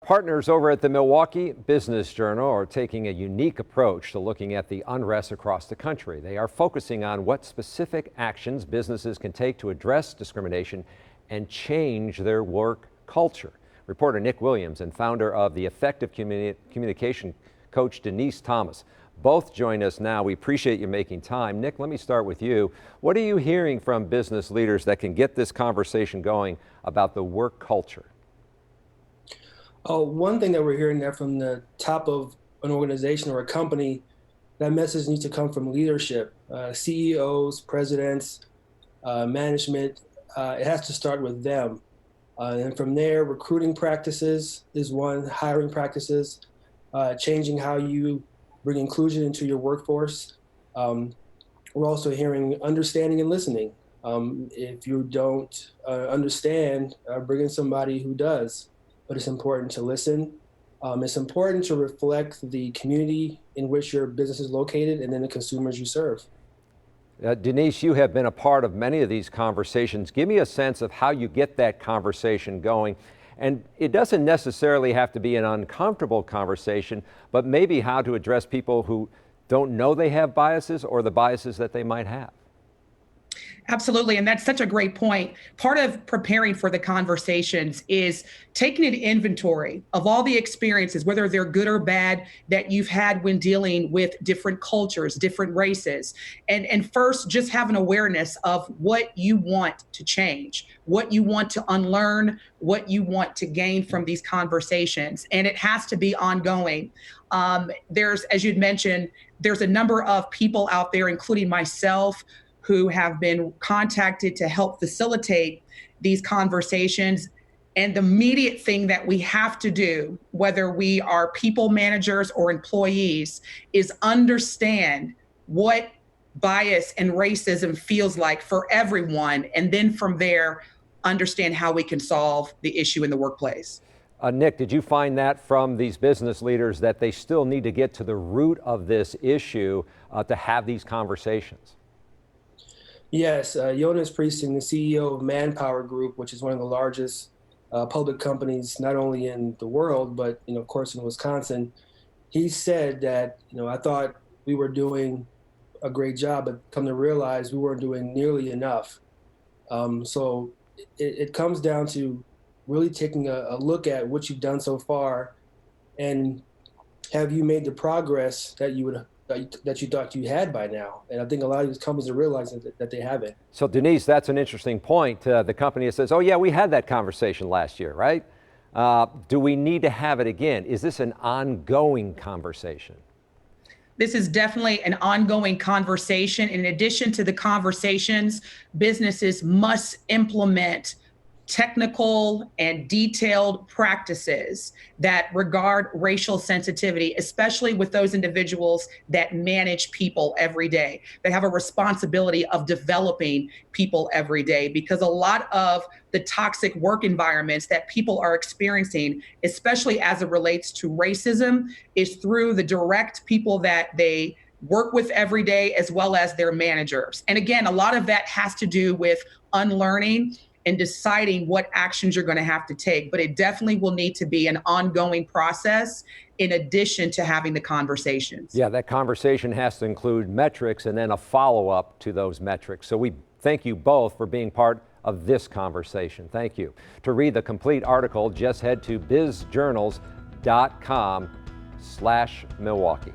Partners over at the Milwaukee Business Journal are taking a unique approach to looking at the unrest across the country. They are focusing on what specific actions businesses can take to address discrimination and change their work culture. Reporter Nick Williams and founder of the Effective Communication coach Denise Thomas both join us now. We appreciate you making time. Nick, let me start with you. What are you hearing from business leaders that can get this conversation going about the work culture? Oh, one thing that we're hearing that from the top of an organization or a company, that message needs to come from leadership, CEOs, presidents, management. It has to start with them. And from there, recruiting practices is one, hiring practices, changing how you bring inclusion into your workforce. We're also hearing understanding and listening. If you don't understand, bring in somebody who does. But it's important to listen. It's important to reflect the community in which your business is located and then the consumers you serve. Denise, you have been a part of many of these conversations. Give me a sense of how you get that conversation going. And it doesn't necessarily have to be an uncomfortable conversation, but maybe how to address people who don't know they have biases or the biases that they might have. Absolutely. And that's such a great point. Part of preparing for the conversations is taking an inventory of all the experiences, whether they're good or bad, that you've had when dealing with different cultures, different races. And first, just have an awareness of what you want to change, what you want to unlearn, what you want to gain from these conversations. And it has to be ongoing. As you'd mentioned, there's a number of people out there, including myself, who have been contacted to help facilitate these conversations. And the immediate thing that we have to do, whether we are people managers or employees, is understand what bias and racism feels like for everyone. And then from there, understand how we can solve the issue in the workplace. Nick, did you find that from these business leaders that they still need to get to the root of this issue to have these conversations? Yes, Jonas Priesting, the CEO of Manpower Group, which is one of the largest public companies, not only in the world, but of course in Wisconsin, he said that, I thought we were doing a great job, but come to realize we weren't doing nearly enough. So it comes down to really taking a look at what you've done so far, and have you made the progress that you thought you had by now. And I think a lot of these companies are realizing that they haven't. So Denise, that's an interesting point. The company that says, oh yeah, we had that conversation last year, right? Do we need to have it again? Is this an ongoing conversation? This is definitely an ongoing conversation. In addition to the conversations, businesses must implement technical and detailed practices that regard racial sensitivity, especially with those individuals that manage people every day, that have a responsibility of developing people every day, because a lot of the toxic work environments that people are experiencing, especially as it relates to racism, is through the direct people that they work with every day, as well as their managers. And again, a lot of that has to do with unlearning and deciding what actions you're going to have to take. But it definitely will need to be an ongoing process in addition to having the conversations. Yeah, that conversation has to include metrics and then a follow-up to those metrics. So we thank you both for being part of this conversation. Thank you. To read the complete article, just head to bizjournals.com/Milwaukee.